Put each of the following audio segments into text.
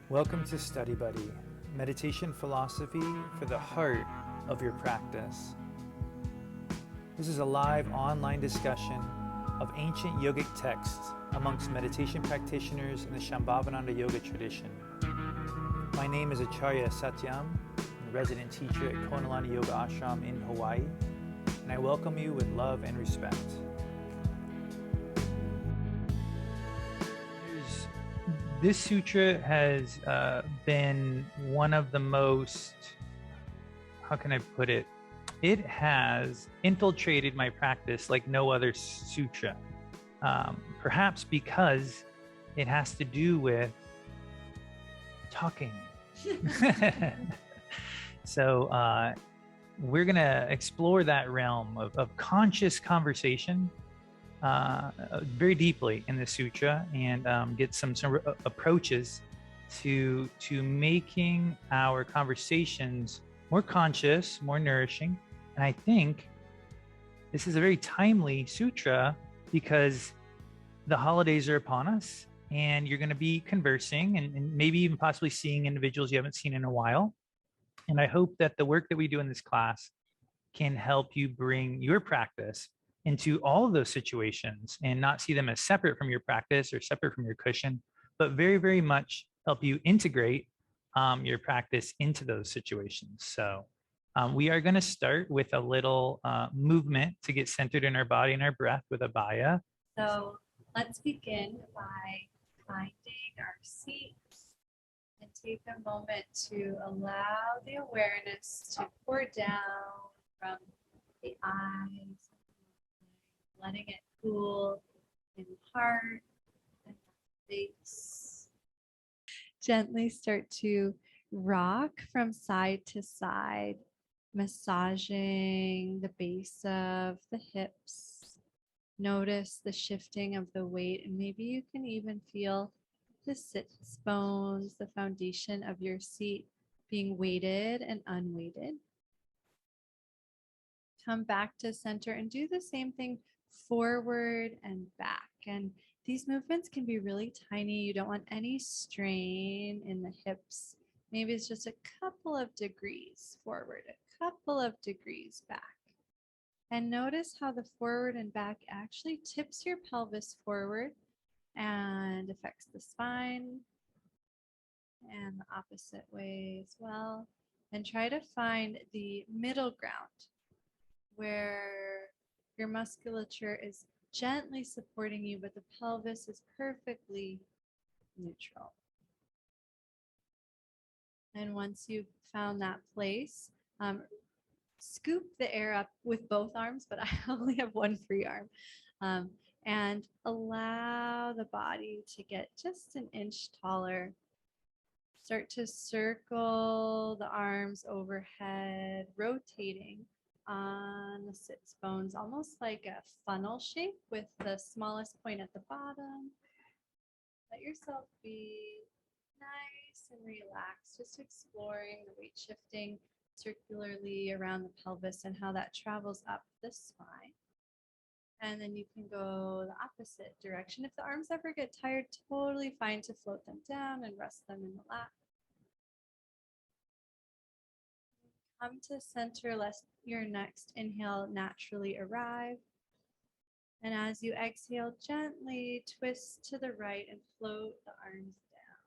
Welcome to Study Buddy, meditation philosophy for the heart of your practice. This is a live online discussion of ancient yogic texts amongst meditation practitioners in the Shambhavananda yoga tradition. My name is Acharya Satyam, I'm a resident teacher at Konalani Yoga Ashram in Hawaii, and I welcome you with love and respect. This sutra has been one of the most, how can I put it? It has infiltrated my practice like no other sutra. Perhaps because it has to do with talking. So we're going to explore that realm of conscious conversation very deeply in the sutra and get some approaches to making our conversations more conscious, more nourishing. And I think this is a very timely sutra because the holidays are upon us and you're going to be conversing and maybe even possibly seeing individuals you haven't seen in a while. And I hope that the work that we do in this class can help you bring your practice into all of those situations and not see them as separate from your practice or separate from your cushion, but very, very much help you integrate your practice into those situations. So we are going to start with a little movement to get centered in our body and our breath with Abhaya. So let's begin by finding our seats and take a moment to allow the awareness to pour down from the eyes, letting it cool in the heart and the face. Gently start to rock from side to side, massaging the base of the hips. Notice the shifting of the weight, and maybe you can even feel the sits bones, the foundation of your seat being weighted and unweighted. Come back to center and do the same thing forward and back. And these movements can be really tiny. You don't want any strain in the hips. Maybe it's just a couple of degrees forward, a couple of degrees back. And notice how the forward and back actually tips your pelvis forward and affects the spine, and the opposite way as well. And try to find the middle ground where your musculature is gently supporting you, but the pelvis is perfectly neutral. And once you've found that place, scoop the air up with both arms, but I only have one free arm. And allow the body to get just an inch taller. Start to circle the arms overhead, rotating on the sits bones, almost like a funnel shape with the smallest point at the bottom. Let yourself be nice and relaxed, just exploring the weight shifting circularly around the pelvis and how that travels up the spine. And then you can go the opposite direction. If the arms ever get tired, totally fine to float them down and rest them in the lap. Come to center, let your next inhale naturally arrive. And as you exhale, gently twist to the right and float the arms down.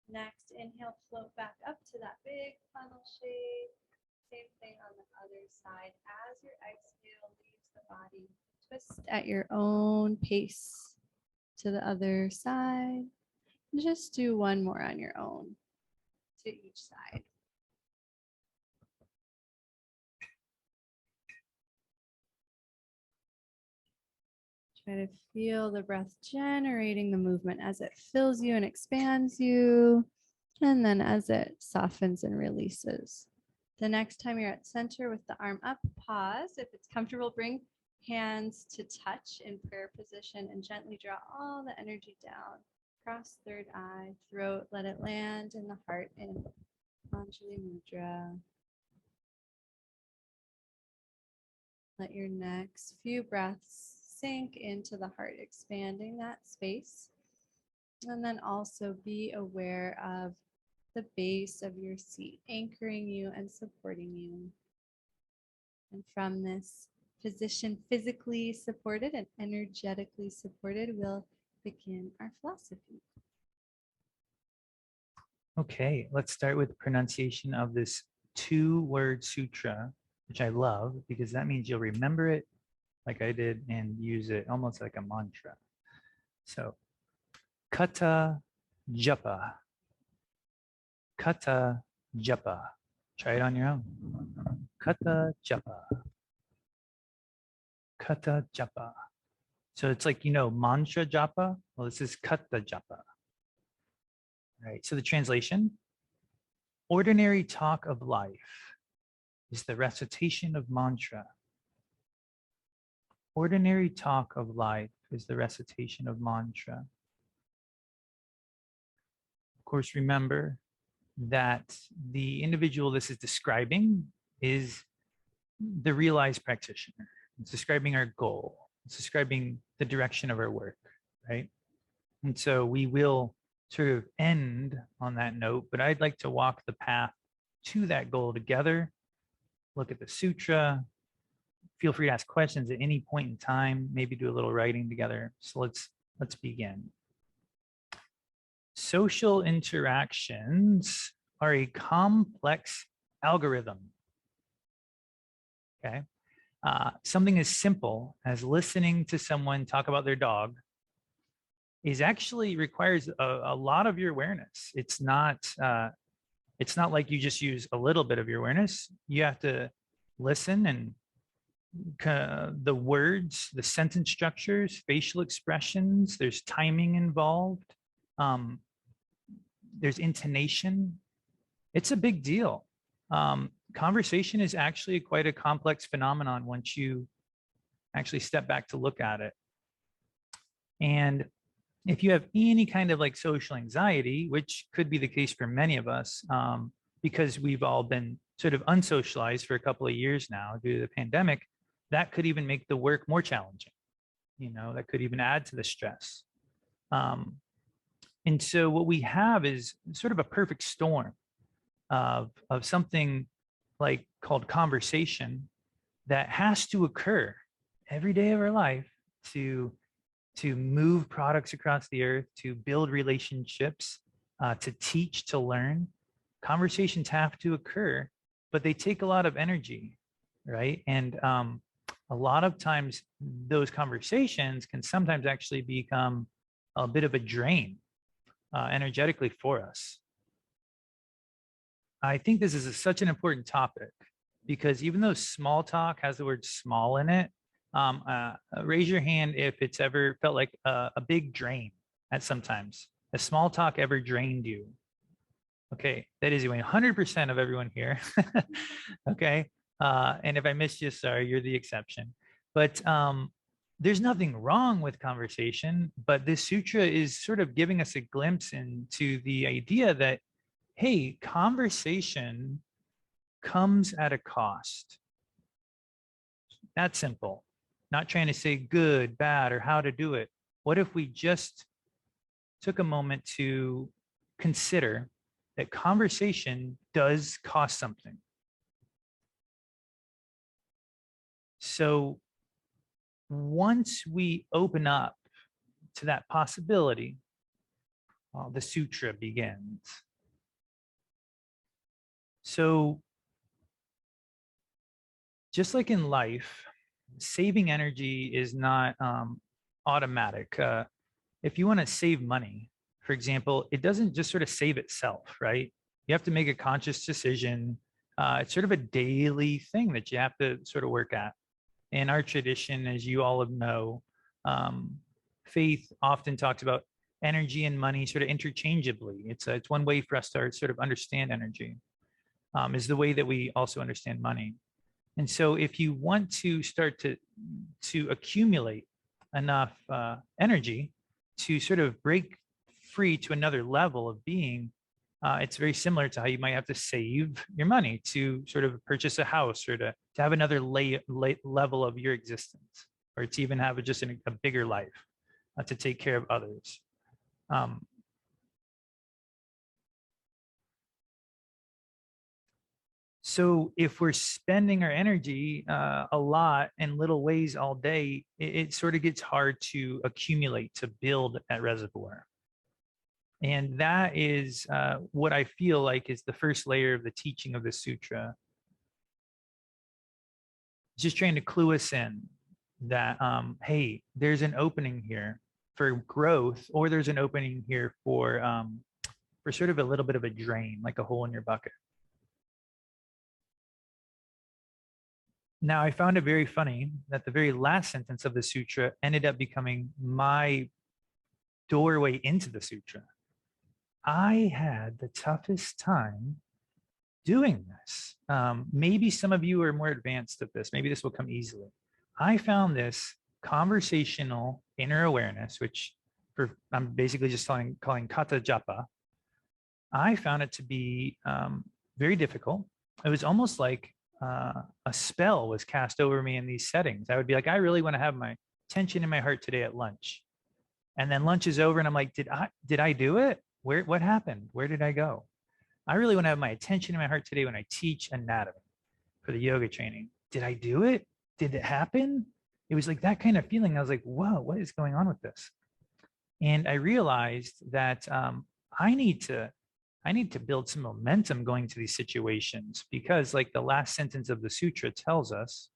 Next, inhale, float back up to that big funnel shape. Same thing on the other side. As your exhale leaves the body, twist at your own pace to the other side. And just do one more on your own to each side. Try to feel the breath generating the movement as it fills you and expands you, and then as it softens and releases. The next time you're at center with the arm up, pause. If it's comfortable, bring hands to touch in prayer position and gently draw all the energy down. Cross third eye, throat, let it land in the heart in Anjali Mudra. Let your next few breaths sink into the heart, expanding that space. And then also be aware of the base of your seat, anchoring you and supporting you. And from this position, physically supported and energetically supported, we'll begin our philosophy. Okay, let's start with pronunciation of this 2-word sutra, which I love because that means you'll remember it like I did and use it almost like a mantra. So, kata japa. Kata japa. Try it on your own. Kata japa. Kata japa. So it's like, mantra japa. Well, this is kata japa. Right. So the translation, ordinary talk of life is the recitation of mantra. Ordinary talk of life is the recitation of mantra. Of course, remember that the individual this is describing is the realized practitioner. It's describing our goal. It's describing the direction of our work, right? And so we will sort of end on that note, but I'd like to walk the path to that goal together, look at the sutra, feel free to ask questions at any point in time, maybe do a little writing together. So let's begin. Social interactions are a complex algorithm. Okay. Something as simple as listening to someone talk about their dog is actually requires a lot of your awareness. It's not like you just use a little bit of your awareness. You have to listen and the words, the sentence structures, facial expressions, there's timing involved. There's intonation. It's a big deal. Conversation is actually quite a complex phenomenon once you actually step back to look at it. And if you have any kind of like social anxiety, which could be the case for many of us, because we've all been sort of unsocialized for a couple of years now due to the pandemic, that could even make the work more challenging. That could even add to the stress. And so what we have is sort of a perfect storm of something like called conversation that has to occur every day of our life to move products across the earth, to build relationships, to teach, to learn. Conversations have to occur, but they take a lot of energy, right? And a lot of times those conversations can sometimes actually become a bit of a drain energetically for us. I think this is such an important topic because even though small talk has the word small in it, raise your hand if it's ever felt like a big drain at sometimes. Has small talk ever drained you? Okay, that is 100% of everyone here. Okay, and if I missed you, sorry, you're the exception. But there's nothing wrong with conversation, but this sutra is sort of giving us a glimpse into the idea that, hey, conversation comes at a cost. That's simple. Not trying to say good, bad, or how to do it. What if we just took a moment to consider that conversation does cost something? So once we open up to that possibility, the sutra begins. So just like in life, saving energy is not automatic. If you want to save money, for example, it doesn't just sort of save itself, right? You have to make a conscious decision. It's sort of a daily thing that you have to sort of work at. In our tradition, as you all know, faith often talks about energy and money sort of interchangeably. It's one way for us to sort of understand energy, is the way that we also understand money. And so if you want to start to accumulate enough energy to sort of break free to another level of being, it's very similar to how you might have to save your money to sort of purchase a house or to have another level of your existence, or to even have just a bigger life to take care of others. Um, so if we're spending our energy a lot in little ways all day, it sort of gets hard to accumulate, to build that reservoir. And that is what I feel like is the first layer of the teaching of the sutra. Just trying to clue us in that, hey, there's an opening here for growth, or there's an opening here for sort of a little bit of a drain, like a hole in your bucket. Now, I found it very funny that the very last sentence of the sutra ended up becoming my doorway into the sutra. I had the toughest time doing this. Maybe some of you are more advanced at this. Maybe this will come easily. I found this conversational inner awareness, which I'm basically just calling kata japa. I found it to be very difficult. It was almost like a spell was cast over me in these settings. I would be like, I really want to have my tension in my heart today at lunch. And then lunch is over and I'm like, did I do it? What happened? Where did I go? I really want to have my attention in my heart today when I teach anatomy for the yoga training. Did I do it? Did it happen? It was like that kind of feeling. I was like, whoa, what is going on with this? And I realized that I need to build some momentum going to these situations, because like the last sentence of the sutra tells us,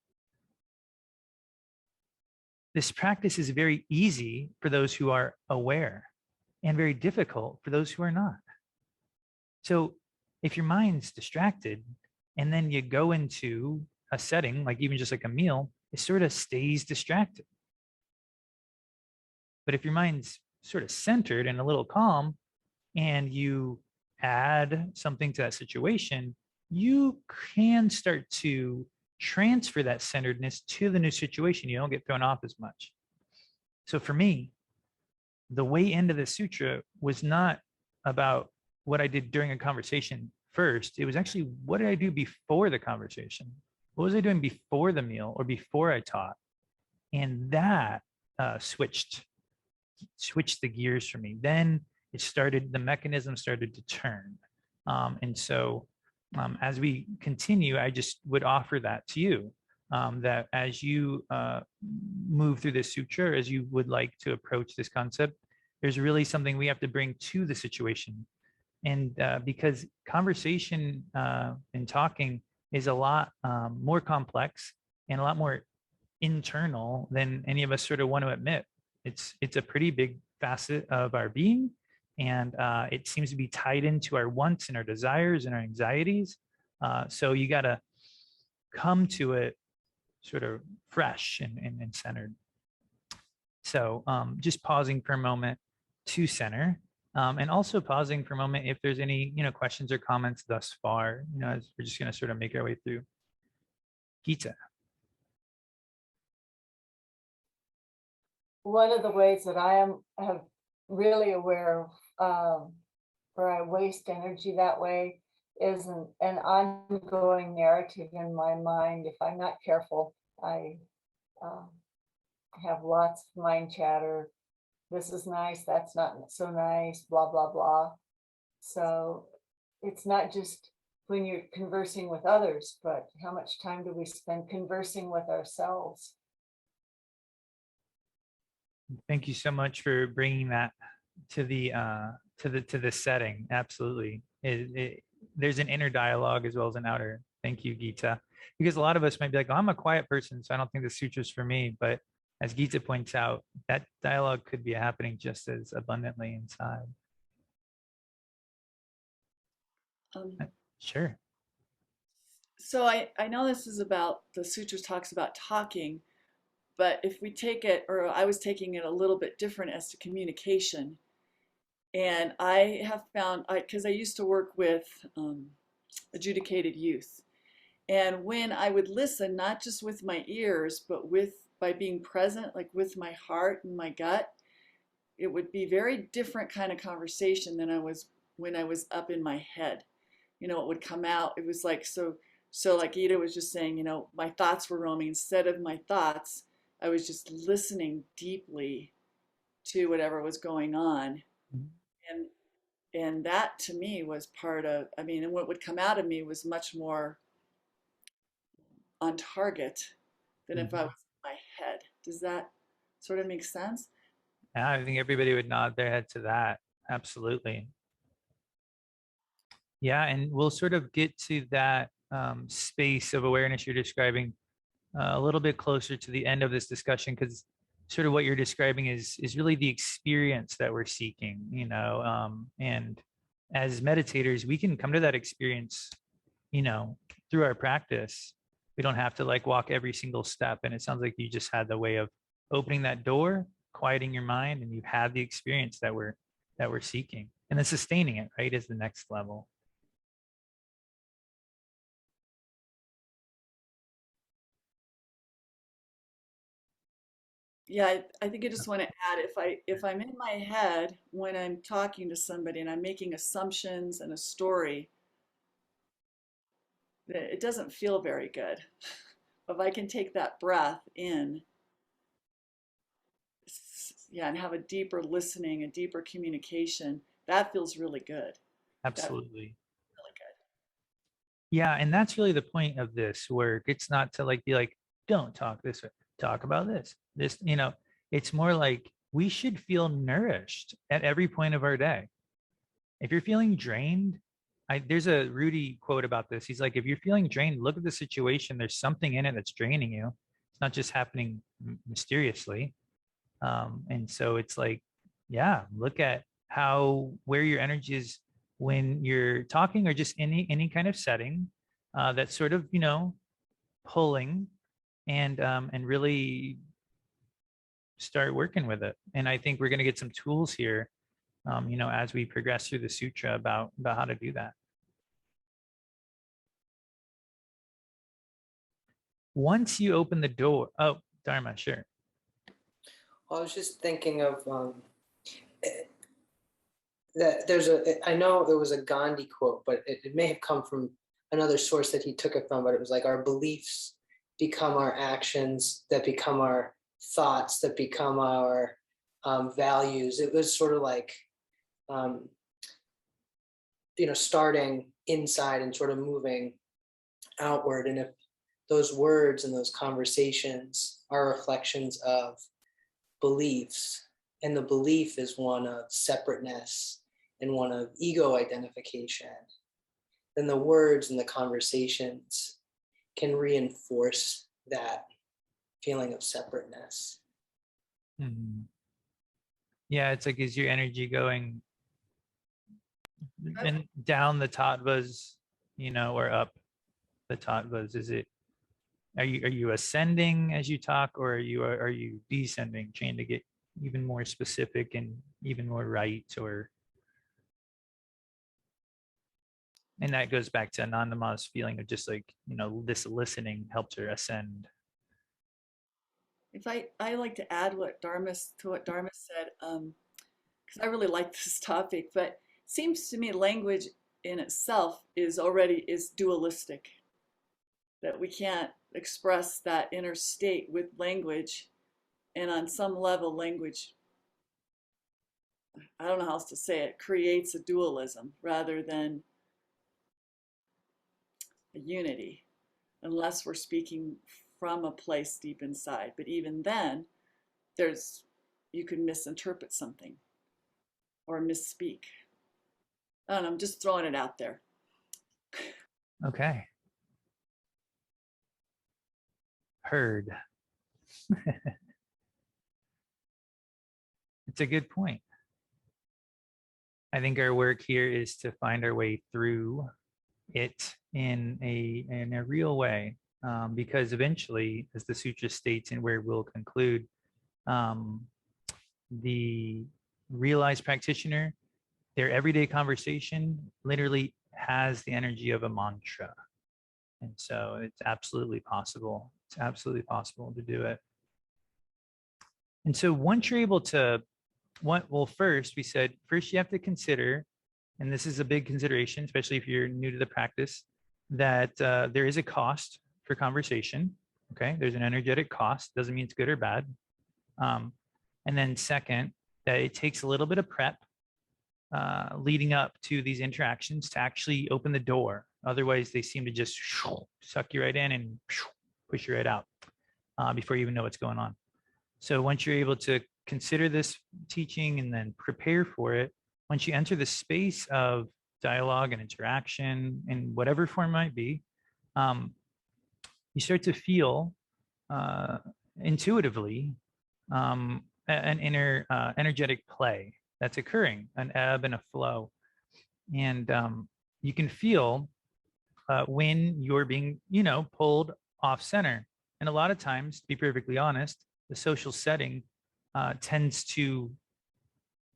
this practice is very easy for those who are aware and very difficult for those who are not. So if your mind's distracted and then you go into a setting, like even just like a meal, it sort of stays distracted. But if your mind's sort of centered and a little calm, and you add something to that situation, you can start to transfer that centeredness to the new situation. You don't get thrown off as much. So for me, the way into the sutra was not about what I did during a conversation first. It was actually, what did I do before the conversation? What was I doing before the meal or before I taught? And that switched the gears for me. Then the mechanism started to turn. And so as we continue, I just would offer that to you, that as you move through this sutra, as you would like to approach this concept, there's really something we have to bring to the situation. And because conversation and talking is a lot more complex and a lot more internal than any of us sort of want to admit. It's a pretty big facet of our being, and it seems to be tied into our wants and our desires and our anxieties. So you got to come to it sort of fresh and centered. So just pausing for a moment to center, and also pausing for a moment if there's any questions or comments thus far. As we're just going to sort of make our way through. Gita. One of the ways that I have really aware of where I waste energy that way is an ongoing narrative in my mind. If I'm not careful, I have lots of mind chatter. This is nice, that's not so nice, blah, blah, blah. So it's not just when you're conversing with others, but how much time do we spend conversing with ourselves? Thank you so much for bringing that to the setting. Absolutely. There's an inner dialogue as well as an outer. Thank you, Gita. Because a lot of us might be like, oh, I'm a quiet person, so I don't think the sutra's for me. But as Gita points out, that dialogue could be happening just as abundantly inside. Sure. So I know this is about, the sutras talks about talking, but if we take it, or I was taking it a little bit different as to communication. And I have found, because I used to work with adjudicated youth. And when I would listen, not just with my ears, but by being present, like with my heart and my gut, it would be very different kind of conversation than when I was up in my head. It would come out. It was like, so like Ida was just saying, my thoughts were roaming. Instead of my thoughts, I was just listening deeply to whatever was going on. Mhm. And that to me was part of, I mean, and what would come out of me was much more on target than if I was Mhm. in my head. Does that sort of make sense? Yeah, I think everybody would nod their head to that. Absolutely. Yeah, and we'll sort of get to that space of awareness you're describing a little bit closer to the end of this discussion, because sort of what you're describing is really the experience that we're seeking, and as meditators, we can come to that experience, through our practice. We don't have to like walk every single step. And it sounds like you just had the way of opening that door, quieting your mind, and you had the experience that we're seeking. And then sustaining it, right, is the next level. Yeah, I think I just want to add, if I'm in my head when I'm talking to somebody and I'm making assumptions and a story, it doesn't feel very good. If I can take that breath in, yeah, and have a deeper listening, a deeper communication, that feels really good. That feels Absolutely. really good. Yeah, and that's really the point of this work. It's not to like be like, don't talk this way, talk about this. It's more like we should feel nourished at every point of our day. If you're feeling drained, there's a Rudy quote about this. He's like, if you're feeling drained, look at the situation. There's something in it that's draining you. It's not just happening mysteriously. And so it's like, yeah, look at where your energy is when you're talking, or just any kind of setting that's sort of, pulling, and really start working with it. And I think we're going to get some tools here, as we progress through the sutra about how to do that. Once you open the door, oh, Dharma, sure. Well, I was just thinking of that I know it was a Gandhi quote, but it may have come from another source that he took it from, but it was like our beliefs become our actions, that become our thoughts, that become our values. It was sort of like, um, starting inside and sort of moving outward. And if those words and those conversations are reflections of beliefs, and the belief is one of separateness and one of ego identification, then the words and the conversations can reinforce that feeling of separateness. Mhm. Yeah, it's like, is your energy going and down the tattvas, or up the tattvas? Are you ascending as you talk, or are you descending, trying to get even more specific and even more right? And that goes back to Anandama's feeling of just like, this listening helped her ascend. If I like to add to what Dharma said, because I really like this topic, but it seems to me language in itself is dualistic, that we can't express that inner state with language. And on some level, language, I don't know how else to say it, creates a dualism rather than a unity, unless we're speaking from a place deep inside. But even then, you can misinterpret something or misspeak. I don't know, I'm just throwing it out there. Okay. Heard. It's a good point. I think our work here is to find our way through it in a real way, because eventually, as the sutra states, and where we'll conclude, um, the realized practitioner, their everyday conversation literally has the energy of a mantra. And so it's absolutely possible. It's absolutely possible to do it. And so once you're able to, first we said, first you have to consider, and this is a big consideration, especially if you're new to the practice, that there is a cost for conversation. Okay, there's an energetic cost. Doesn't mean it's good or bad. And then second, that it takes a little bit of prep, leading up to these interactions to actually open the door. Otherwise, they seem to just suck you right in and push you right out before you even know what's going on. So once you're able to consider this teaching and then prepare for it, once you enter the space of dialogue and interaction in whatever form it might be, you start to feel intuitively an inner energetic play that's occurring, an ebb and a flow. And you can feel when you're being, pulled off center. And a lot of times, to be perfectly honest, the social setting tends to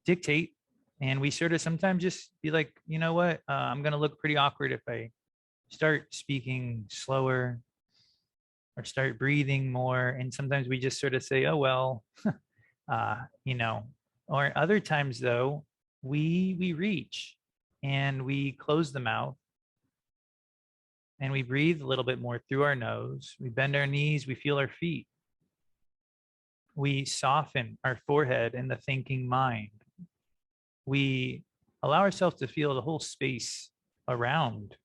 dictate. And we sort of sometimes just be like, you know what, I'm going to look pretty awkward if I start speaking slower or start breathing more. And sometimes we just sort of say, oh, well, or other times though, we reach and we close the mouth and we breathe a little bit more through our nose. We bend our knees, we feel our feet. We soften our forehead and the thinking mind. We allow ourselves to feel the whole space around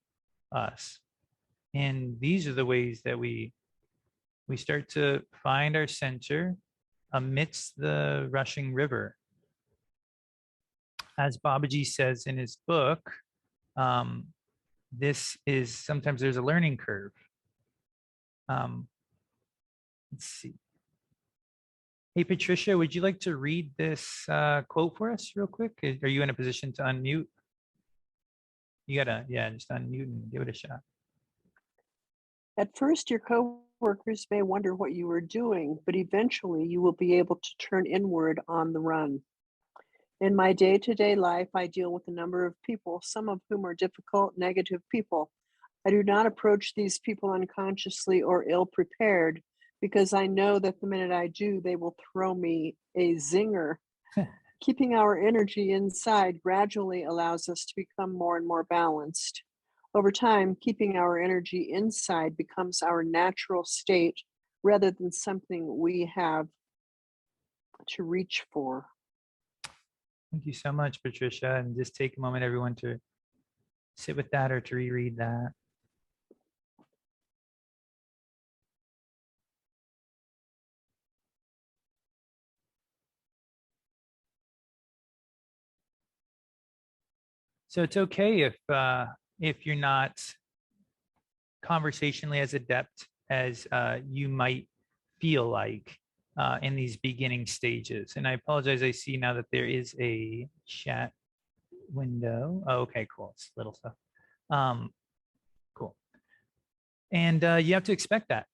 us. And these are the ways that we start to find our center amidst the rushing river. As Babaji says in his book, this is sometimes there's a learning curve. Let's see. Hey, Patricia, would you like to read this quote for us real quick? Are you in a position to unmute? You gotta, just unmute and give it a shot. At first, your coworkers may wonder what you are doing, but eventually you will be able to turn inward on the run. In my day-to-day life, I deal with a number of people, some of whom are difficult, negative people. I do not approach these people unconsciously or ill-prepared because I know that the minute I do, they will throw me a zinger. Keeping our energy inside gradually allows us to become more and more balanced. Over time, keeping our energy inside becomes our natural state rather than something we have to reach for. Thank you so much, Patricia. And just take a moment, everyone, to sit with that or to reread that. So it's okay if you're not conversationally as adept as you might feel like in these beginning stages. And I apologize, I see now that there is a chat window. Oh, okay, cool. It's little stuff. Cool. And you have to expect that.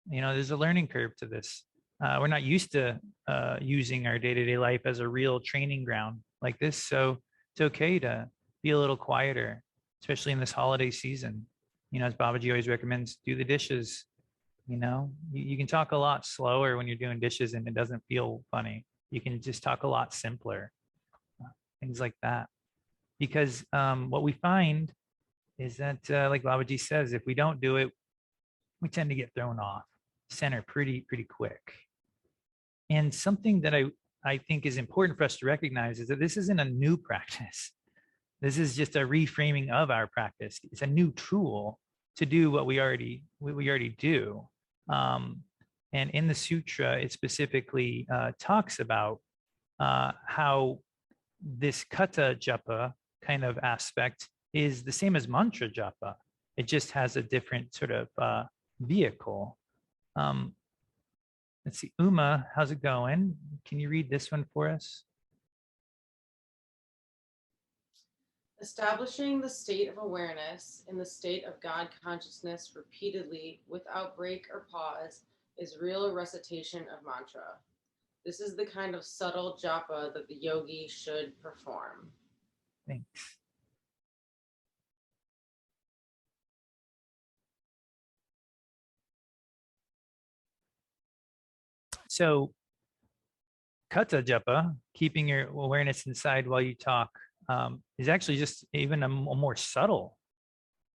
There's a learning curve to this. We're not used to using our day-to-day life as a real training ground like this. So it's okay to be a little quieter, especially in this holiday season. As Babaji always recommends, do the dishes. You can talk a lot slower when you're doing dishes and it doesn't feel funny. You can just talk a lot simpler, things like that. Because what we find is that, like Babaji says, if we don't do it, we tend to get thrown off center pretty quick. And something that I think is important for us to recognize is that this isn't a new practice. This is just a reframing of our practice. It's a new tool to do what we already do. And in the sutra, it specifically talks about how this kata japa kind of aspect is the same as mantra japa. It just has a different sort of vehicle. Let's see, Uma, how's it going? Can you read this one for us? Establishing the state of awareness in the state of God consciousness repeatedly without break or pause is real recitation of mantra. This is the kind of subtle japa that the yogi should perform. Thanks. So kata japa, keeping your awareness inside while you talk, is actually just even a more subtle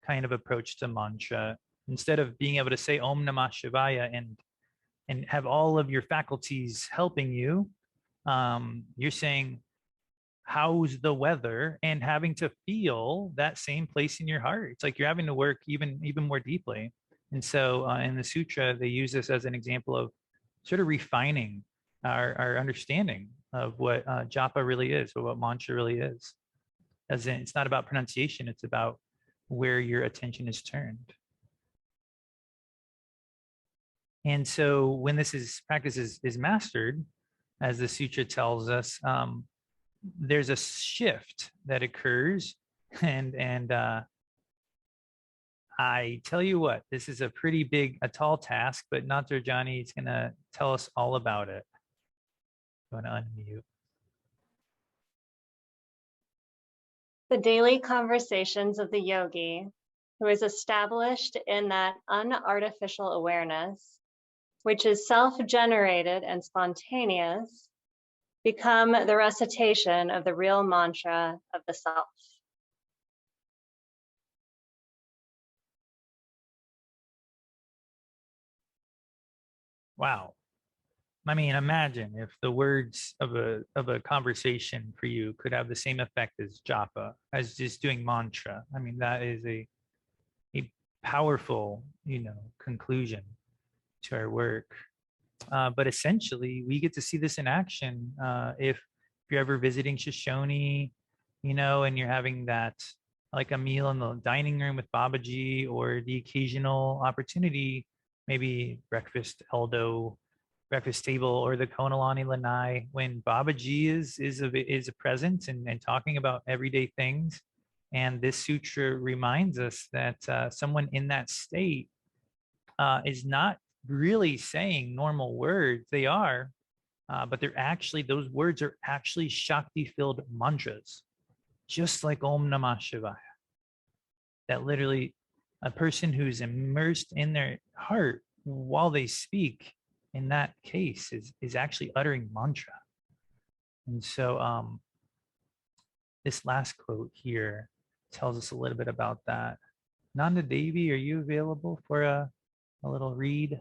kind of approach to mantra. Instead of being able to say Om Namah Shivaya and have all of your faculties helping you, you're saying how's the weather, and having to feel that same place in your heart. It's like you're having to work even more deeply. And so in the sutra, they use this as an example of sort of refining our understanding of what japa really is, or what mantra really is. As in, it's not about pronunciation, it's about where your attention is turned. And so when practice is mastered, as the sutra tells us, there's a shift that occurs, and I tell you what, this is a tall task, but Natarjani is going to tell us all about it. I'm going to unmute. The daily conversations of the yogi, who is established in that unartificial awareness, which is self-generated and spontaneous, become the recitation of the real mantra of the self. Wow. I mean, imagine if the words of a conversation for you could have the same effect as japa, as just doing mantra. I mean, that is a powerful, conclusion to our work. But essentially, we get to see this in action. If you're ever visiting Shoshone, and you're having that, like a meal in the dining room with Babaji, or the occasional opportunity, maybe breakfast table, or the Konalani Lanai, when Babaji is present and talking about everyday things. And this sutra reminds us that someone in that state is not really saying normal words. They are, but those words are actually Shakti-filled mantras, just like Om Namah Shivaya. That literally, a person who's immersed in their heart while they speak, in that case, is actually uttering mantra. And so this last quote here tells us a little bit about that. Nanda Devi, are you available for a little read?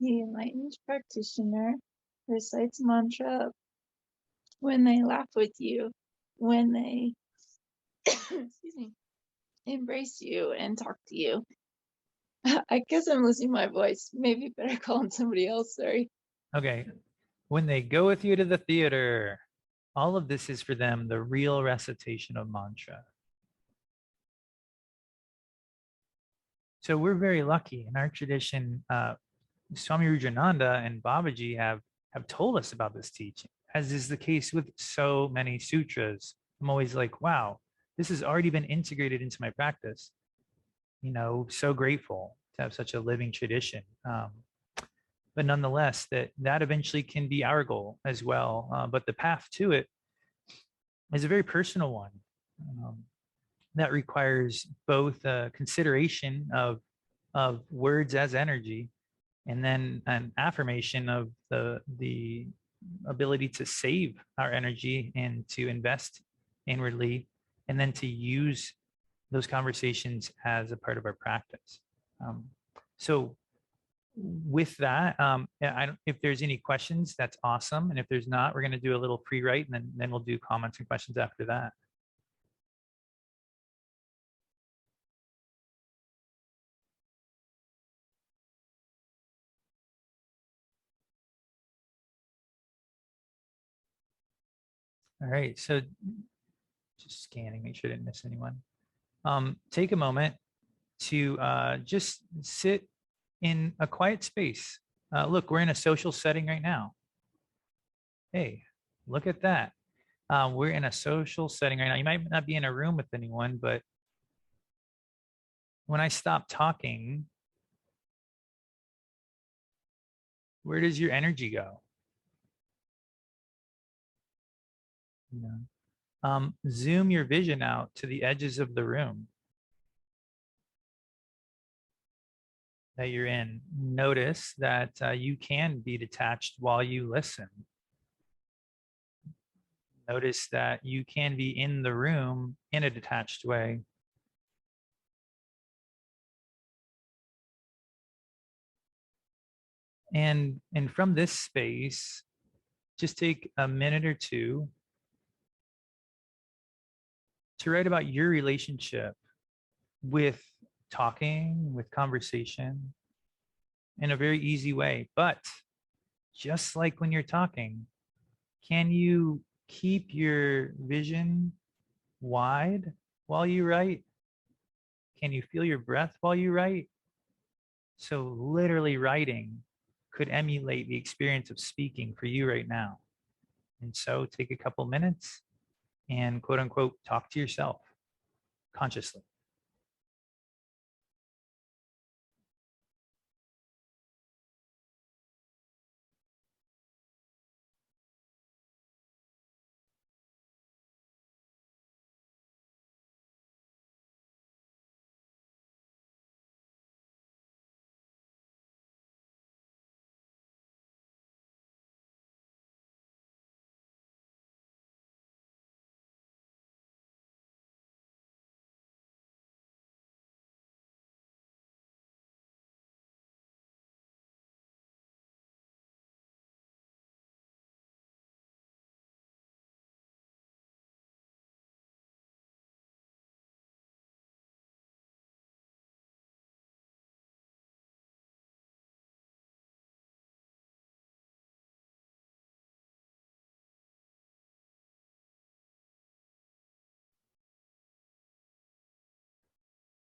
The enlightened practitioner recites mantra when they laugh with you, when they excuse me, embrace you and talk to you. I guess I'm losing my voice. Maybe better call on somebody else. Sorry. Okay. When they go with you to the theater, all of this is for them the real recitation of mantra. So we're very lucky in our tradition. Swami Rujananda and Babaji have told us about this teaching, as is the case with so many sutras. I'm always like, wow, this has already been integrated into my practice. So grateful to have such a living tradition. But nonetheless, that eventually can be our goal as well. But the path to it is a very personal one. That requires both consideration of words as energy, and then an affirmation of the ability to save our energy and to invest inwardly, and then to use those conversations as a part of our practice. So with that, if there's any questions, that's awesome. And if there's not, we're going to do a little pre-write, and then we'll do comments and questions after that. All right, so just scanning, make sure I didn't miss anyone. Take a moment to just sit in a quiet space. Look, we're in a social setting right now. Hey, look at that. We're in a social setting right now. You might not be in a room with anyone, but when I stop talking, where does your energy go? Zoom your vision out to the edges of the room that you're in. Notice that you can be detached while you listen. Notice that you can be in the room in a detached way. And from this space, just take a minute or two to write about your relationship with talking, with conversation in a very easy way. But just like when you're talking, can you keep your vision wide while you write? Can you feel your breath while you write? So literally writing could emulate the experience of speaking for you right now. And so take a couple minutes and quote unquote, talk to yourself consciously.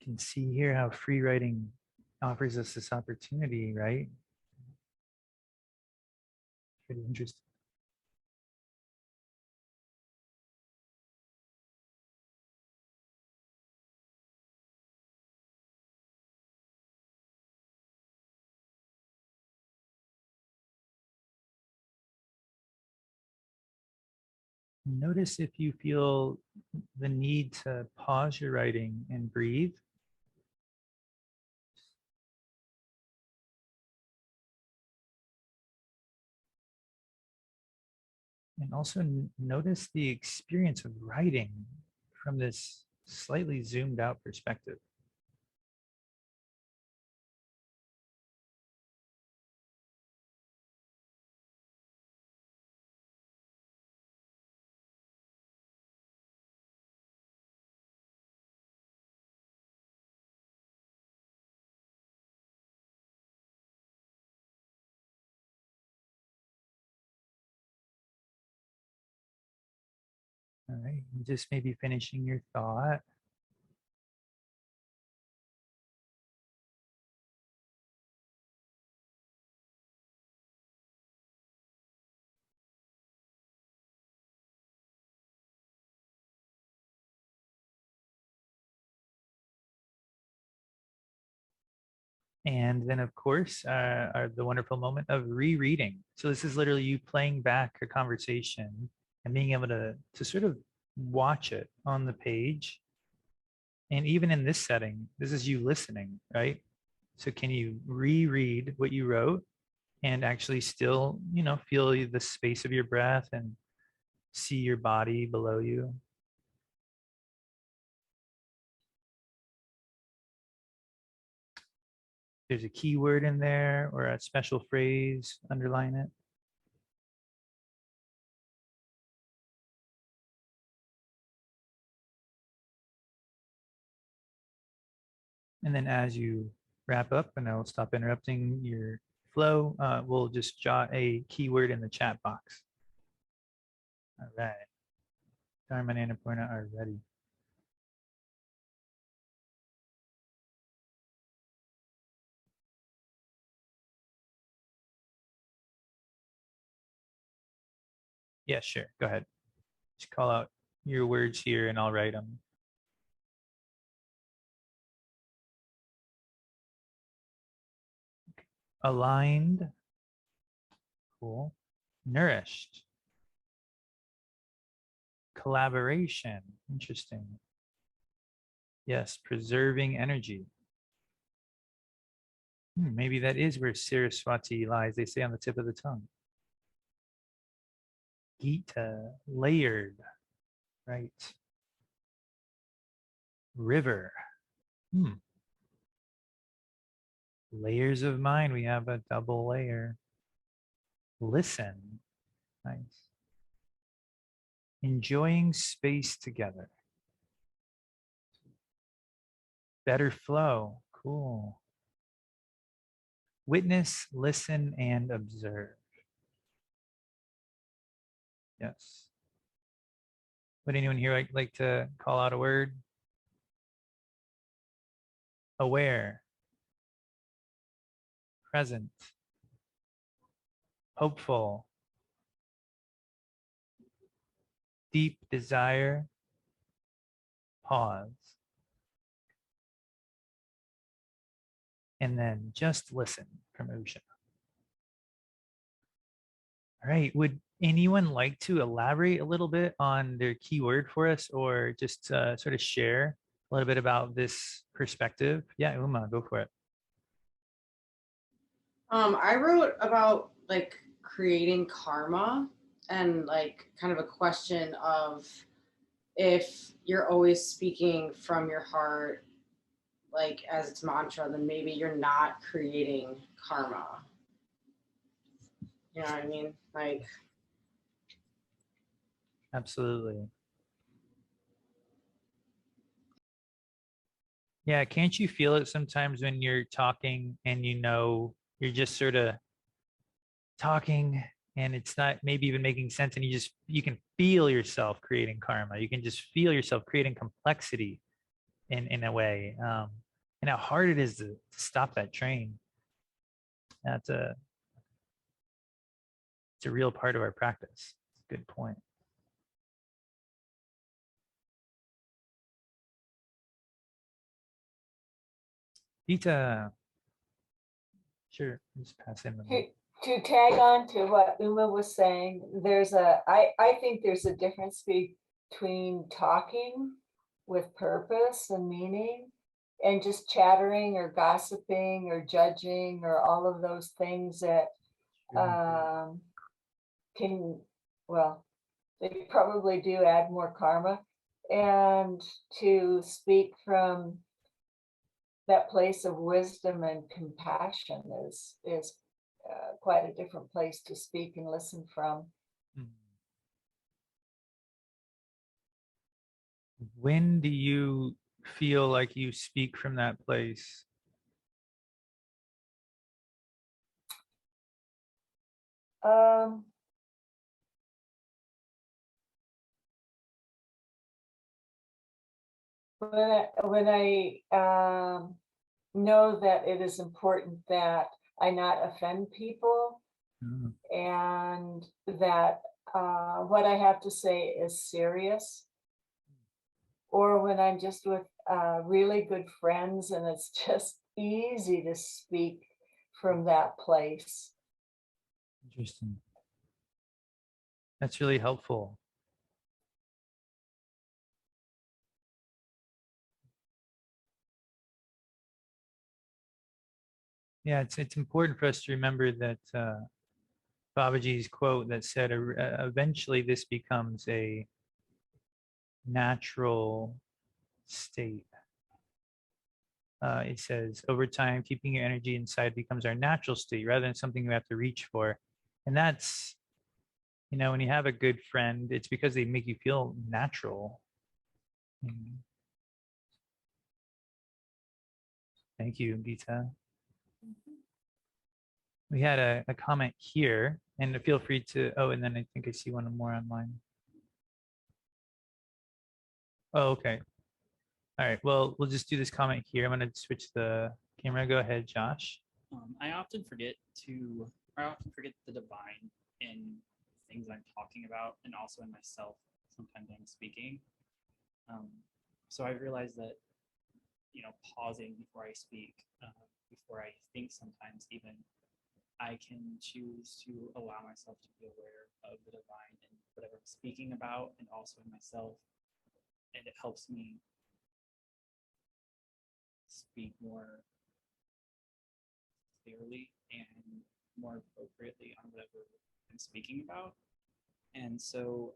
You can see here how free writing offers us this opportunity, right? Pretty interesting. Notice if you feel the need to pause your writing and breathe. And also notice the experience of writing from this slightly zoomed out perspective. All right, just maybe finishing your thought. And then, of course, the wonderful moment of rereading. So this is literally you playing back a conversation and being able to sort of watch it on the page. And even in this setting, this is you listening, right? So can you reread what you wrote and actually still, feel the space of your breath and see your body below you? There's a keyword in there or a special phrase, underline it. And then as you wrap up, and I'll stop interrupting your flow, we'll just jot a keyword in the chat box. All right. Dharma and Annapurna are ready. Yeah, sure. Go ahead. Just call out your words here and I'll write them. Aligned. Cool. Nourished. Collaboration. Interesting. Yes, preserving energy. Maybe that is where Saraswati lies. They say on the tip of the tongue. Gita, layered, right? River. Layers of mind. We have a double layer. Listen. Nice. Enjoying space together. Better flow. Cool. Witness, listen, and observe. Yes. Would anyone here like to call out a word? Aware. Present. Hopeful. Deep desire. Pause. And then just listen from Usha. All right, would anyone like to elaborate a little bit on their keyword for us, or just sort of share a little bit about this perspective? Yeah, Uma, go for it. I wrote about like creating karma and like kind of a question of if you're always speaking from your heart, like as its mantra, then maybe you're not creating karma. You know what I mean? Like, Absolutely. Yeah, can't you feel it sometimes when you're talking and you know you're just sort of talking and it's not maybe even making sense, and you can feel yourself creating karma. You can just feel yourself creating complexity in a way. And how hard it is to stop that train. It's a real part of our practice. Good point. Gita. Sure, just pass in the mic. To tag on to what Uma was saying, I think there's a difference between talking with purpose and meaning and just chattering or gossiping or judging or all of those things that can, well, they probably do add more karma. And to speak from that place of wisdom and compassion is quite a different place to speak and listen from. When do you feel like you speak from that place? When I know that it is important that I not offend people, and that what I have to say is serious, or when I'm just with really good friends and it's just easy to speak from that place. Interesting. That's really helpful. Yeah, it's important for us to remember that Babaji's quote that said, eventually this becomes a natural state. It says, over time, keeping your energy inside becomes our natural state rather than something we have to reach for. And that's, when you have a good friend, it's because they make you feel natural. Thank you, Gita. We had a comment here, and feel free to, and then I think I see one more online. Oh, okay. All right, well, we'll just do this comment here. I'm going to switch the camera. Go ahead, Josh. I often forget the divine in things I'm talking about, and also in myself sometimes I'm speaking. So I've realized that, pausing before I speak, before I think sometimes even, I can choose to allow myself to be aware of the divine in whatever I'm speaking about, and also in myself. And it helps me speak more clearly and more appropriately on whatever I'm speaking about. And so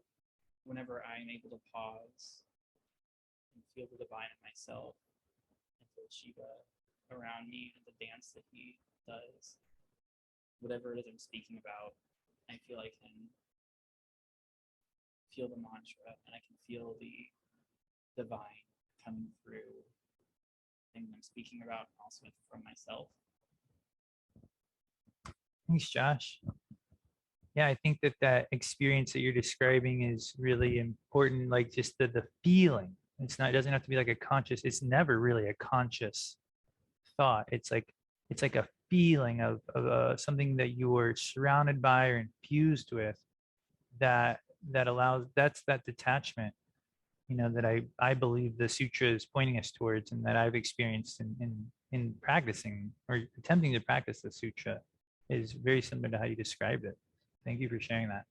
whenever I'm able to pause and feel the divine in myself and feel Shiva around me and the dance that he does, whatever it is I'm speaking about, I feel I can feel the mantra and I can feel the divine coming through things I'm speaking about, and also from myself. Thanks, Josh. Yeah, I think that experience that you're describing is really important. Like just the feeling. It's not. It doesn't have to be like a conscious. It's never really a conscious thought. It's like a feeling of something that you are surrounded by or infused with. That allows. That's that detachment. That I believe the sutra is pointing us towards, and that I've experienced in practicing or attempting to practice the sutra, is very similar to how you described it. Thank you for sharing that.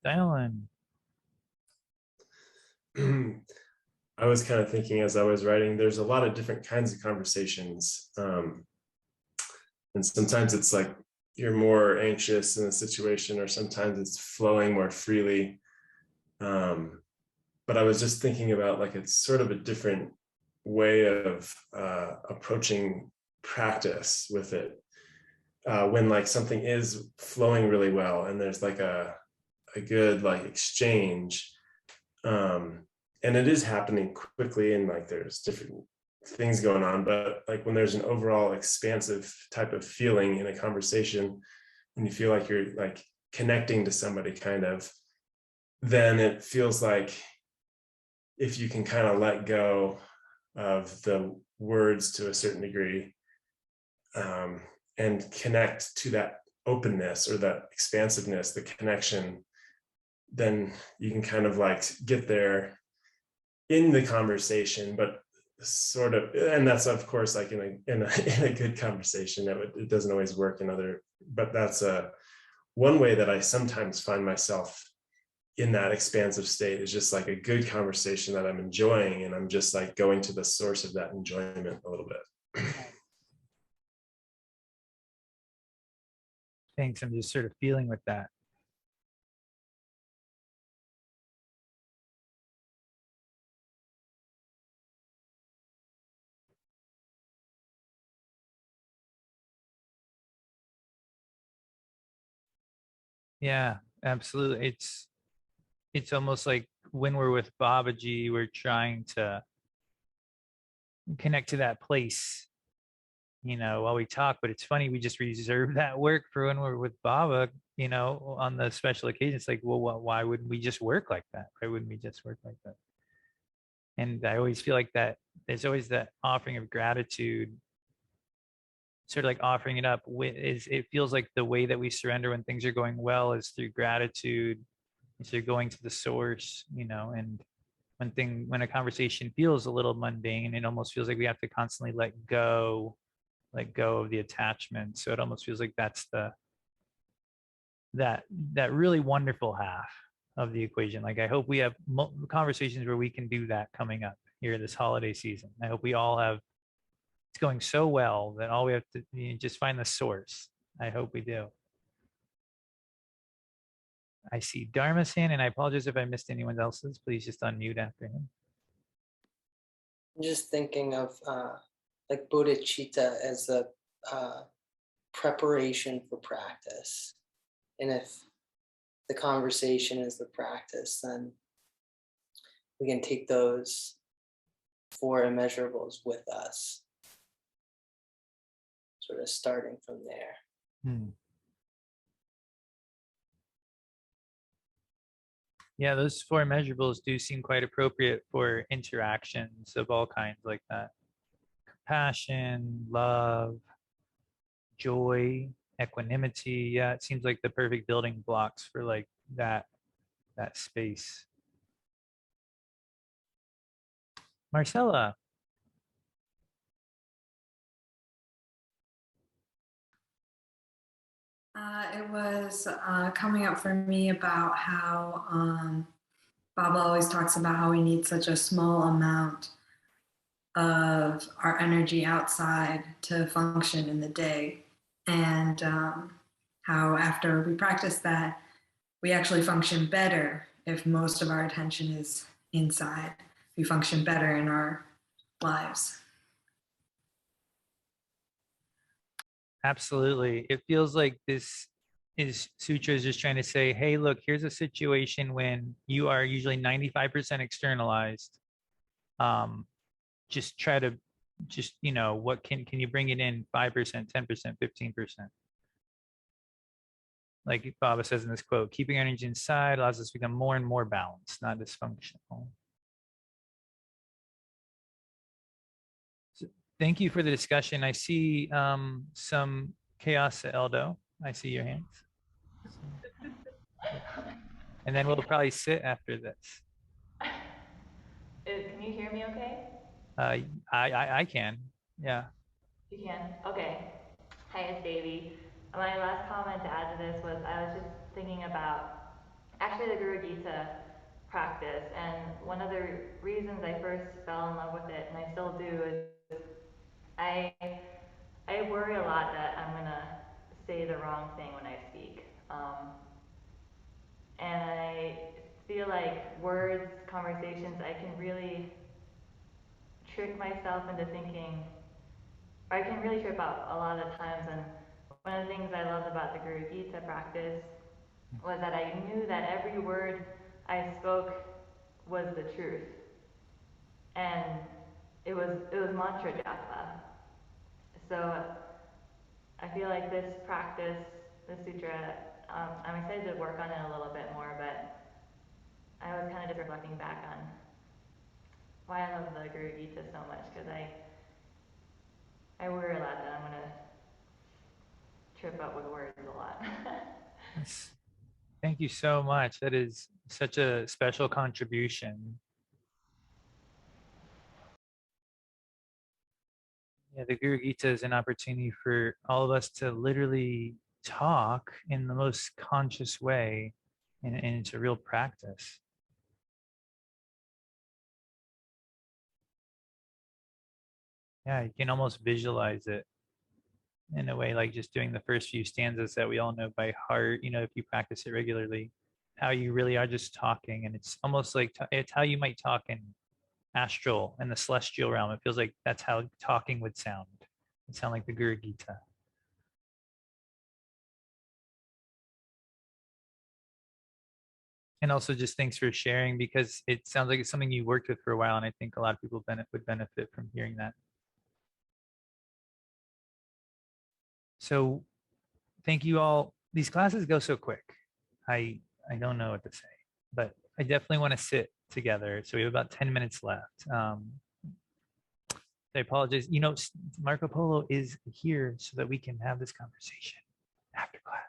Dylan. I was kind of thinking as I was writing, there's a lot of different kinds of conversations. And sometimes it's like you're more anxious in a situation, or sometimes it's flowing more freely. But I was just thinking about like it's sort of a different way of approaching practice with it. When like something is flowing really well and there's like a good like exchange, and it is happening quickly and like there's different things going on, but like when there's an overall expansive type of feeling in a conversation and you feel like you're like connecting to somebody kind of, then it feels like if you can kind of let go of the words to a certain degree, and connect to that openness or that expansiveness, the connection, then you can kind of like get there in the conversation, but sort of, and that's of course like in a good conversation. It doesn't always work in other, but that's one way that I sometimes find myself in that expansive state, is just like a good conversation that I'm enjoying, and I'm just like going to the source of that enjoyment a little bit. Thanks. I'm just sort of feeling with that. Yeah, absolutely. It's almost like when we're with Babaji, we're trying to connect to that place, while we talk. But it's funny, we just reserve that work for when we're with Baba, on the special occasion. It's like, well, why wouldn't we just work like that? Why wouldn't we just work like that? And I always feel like that there's always that offering of gratitude, sort of like offering it up. It feels like the way that we surrender when things are going well is through gratitude. It's through going to the source, and when a conversation feels a little mundane, it almost feels like we have to constantly let go of the attachment. So it almost feels like that's that really wonderful half of the equation. Like I hope we have conversations where we can do that coming up here this holiday season. I hope we all have. It's going so well that all we have to just find the source. I hope we do. I see Dharma's hand, and I apologize if I missed anyone else's. Please just unmute after him. I'm just thinking of like bodhicitta as a preparation for practice. And if the conversation is the practice, then we can take those 4 immeasurables with us, sort of starting from there. Yeah, those 4 measurables do seem quite appropriate for interactions of all kinds like that. Compassion, love, joy, equanimity. Yeah, it seems like the perfect building blocks for like that space. Marcella. It was coming up for me about how Baba always talks about how we need such a small amount of our energy outside to function in the day, and how after we practice that, we actually function better if most of our attention is inside. We function better in our lives. Absolutely. It feels like this is Sutra is just trying to say, hey, look, here's a situation when you are usually 95% externalized. Just try to just, what can you bring it in 5%, 10%, 15%? Like Baba says in this quote, keeping energy inside allows us to become more and more balanced, not dysfunctional. So thank you for the discussion. I see some chaos at Eldo. I see your hands. And then we'll probably sit after this. Can you hear me okay? I can. Yeah. You can? Okay. Hi, it's Davy. My last comment to add to this was I was just thinking about actually the Guru Gita practice, and one of the reasons I first fell in love with it, and I still do, is I I worry a lot that I'm gonna say the wrong thing when I speak, and I feel like words, conversations, I can really trick myself into thinking, or I can really trip up a lot of times. And one of the things I loved about the Guru Gita practice was that I knew that every word I spoke was the truth, and it was mantra japa. So I feel like this practice, the sutra, I'm excited to work on it a little bit more, but I was kind of just reflecting back on why I love the Guru Gita so much, because I worry a lot that I'm gonna trip up with words a lot. Thank you so much. That is such a special contribution. Yeah, the Guru Gita is an opportunity for all of us to literally talk in the most conscious way, and it's a real practice. Yeah, you can almost visualize it in a way, like just doing the first few stanzas that we all know by heart, if you practice it regularly, how you really are just talking. And it's almost like it's how you might talk in astral and the celestial realm. It feels like that's how talking would sound. It sound like the Guru Gita. And also just thanks for sharing, because it sounds like it's something you worked with for a while, and I think a lot of people would benefit from hearing that. So thank you all. These classes go so quick. I don't know what to say, but I definitely want to sit together. So we have about 10 minutes left. I apologize. Marco Polo is here so that we can have this conversation after class.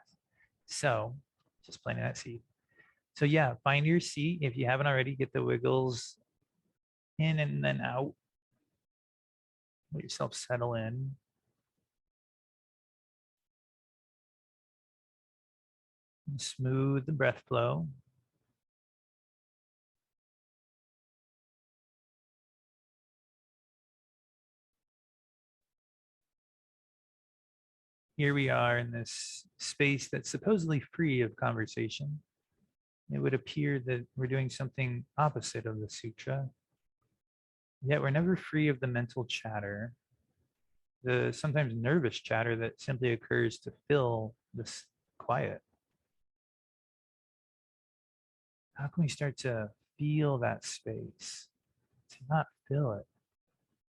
So just planting that seed. So yeah, find your seat. If you haven't already, get the wiggles in and then out. Let yourself settle in. And smooth the breath flow. Here we are in this space that's supposedly free of conversation. It would appear that we're doing something opposite of the sutra. Yet we're never free of the mental chatter, the sometimes nervous chatter that simply occurs to fill this quiet. How can we start to feel that space? To not fill it,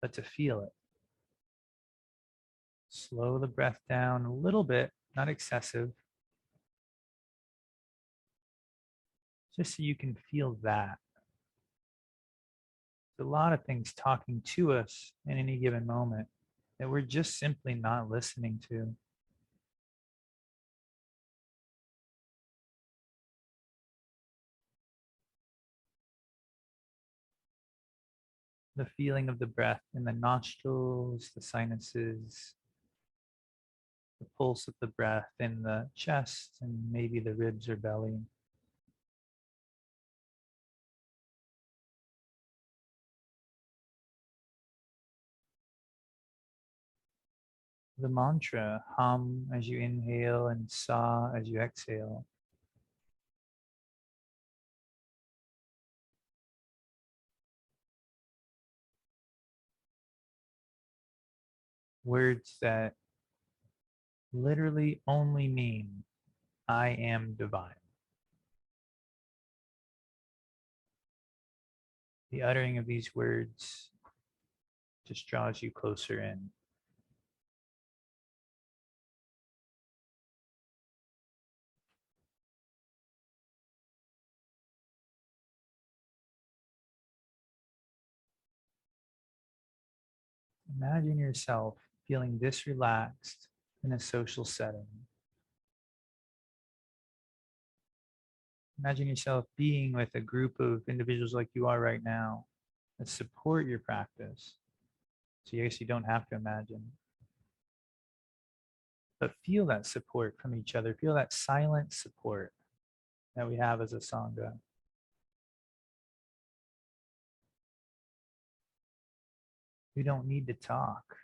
but to feel it. Slow the breath down a little bit, not excessive, just so you can feel that. There's a lot of things talking to us in any given moment that we're just simply not listening to. The feeling of the breath in the nostrils, the sinuses, the pulse of the breath in the chest and maybe the ribs or belly. The mantra, hum as you inhale and sa as you exhale. words that literally only mean I am divine. The uttering of these words just draws you closer in. Imagine yourself feeling this relaxed in a social setting. Imagine yourself being with a group of individuals like you are right now that support your practice. So yes, you don't have to imagine. But feel that support from each other. Feel that silent support that we have as a Sangha. We don't need to talk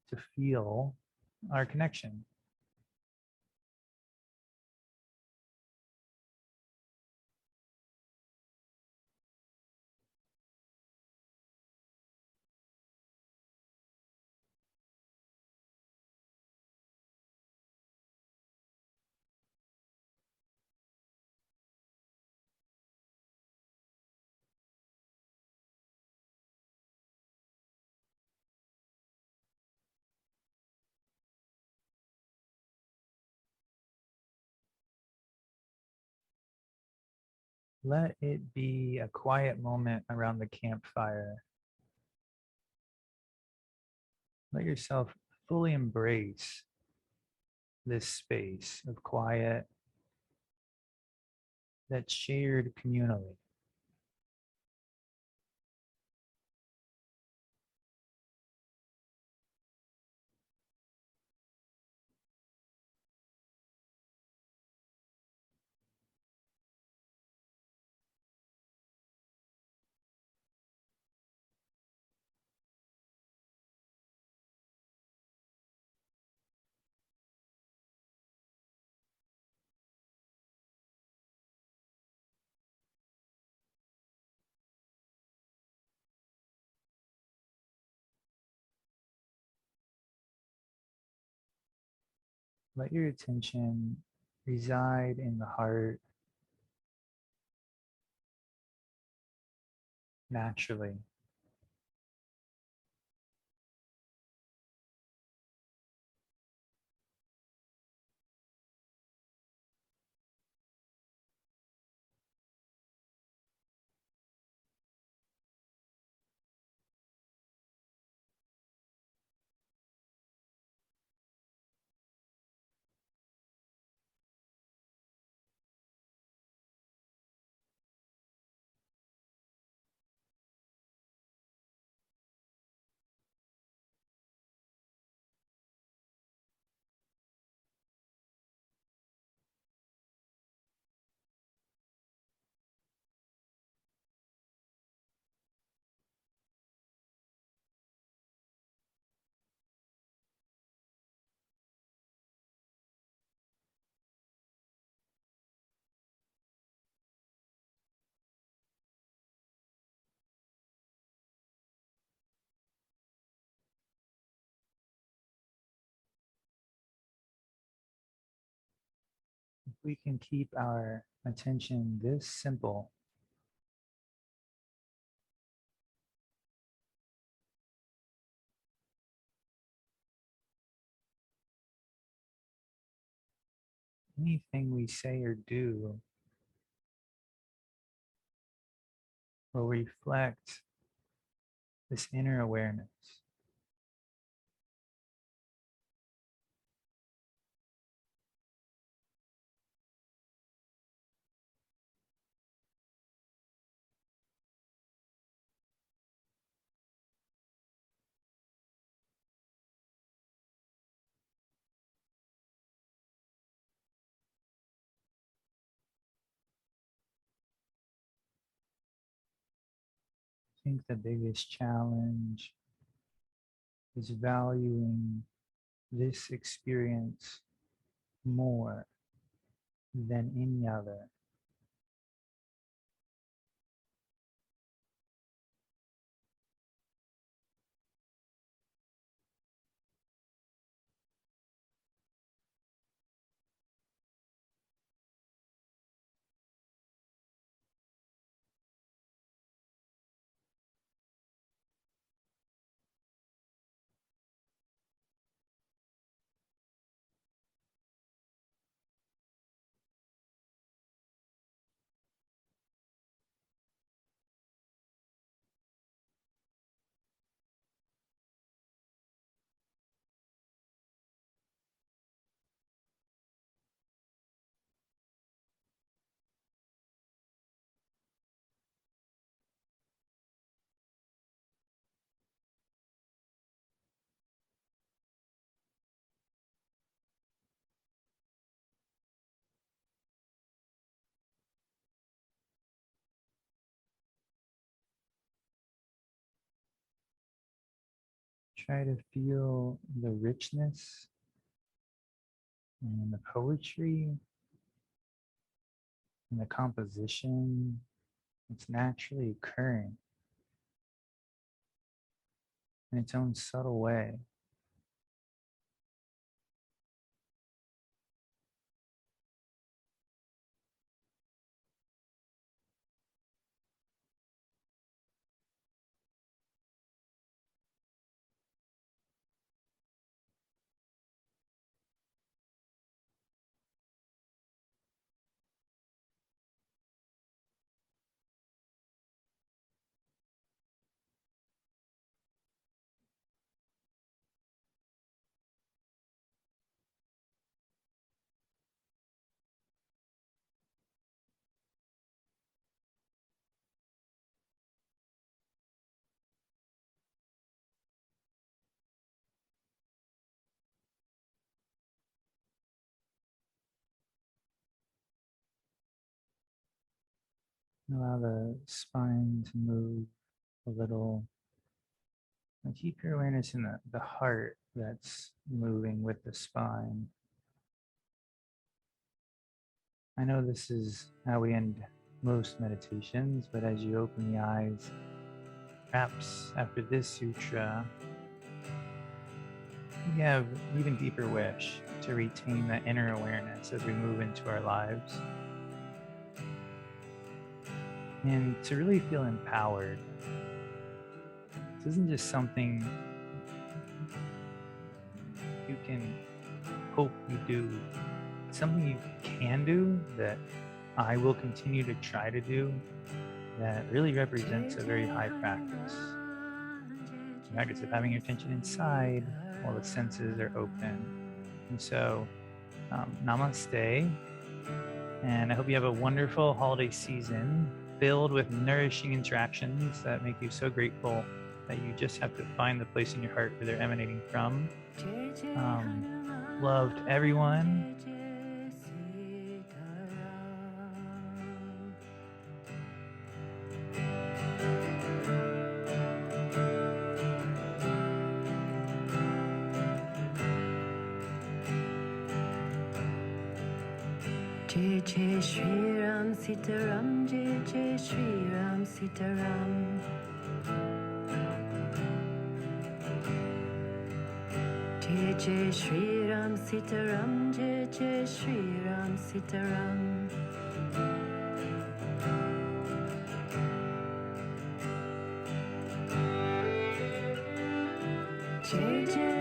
to feel our connection. Let it be a quiet moment around the campfire. Let yourself fully embrace this space of quiet that's shared communally. Let your attention reside in the heart naturally. If we can keep our attention this simple, anything we say or do will reflect this inner awareness. I think the biggest challenge is valuing this experience more than any other. Try to feel the richness and the poetry and the composition that's naturally occurring in its own subtle way. Allow the spine to move a little. And keep your awareness in the heart that's moving with the spine. I know this is how we end most meditations, but as you open the eyes, perhaps after this sutra, we have an even deeper wish to retain that inner awareness as we move into our lives and to really feel empowered. This isn't just something you can hope you do. It's something you can do, that I will continue to try to do, that really represents a very high practice. The practice of having your attention inside while the senses are open. And so, namaste. And I hope you have a wonderful holiday season filled with nourishing interactions that make you so grateful that you just have to find the place in your heart where they're emanating from. Love to everyone. Jai Jai Shri Ram Sitaram, Jai Jai Shri Ram Sitaram. Jai Jai Shri Ram Sitaram, Jai Jai Shri Ram Sitaram. Jai Jai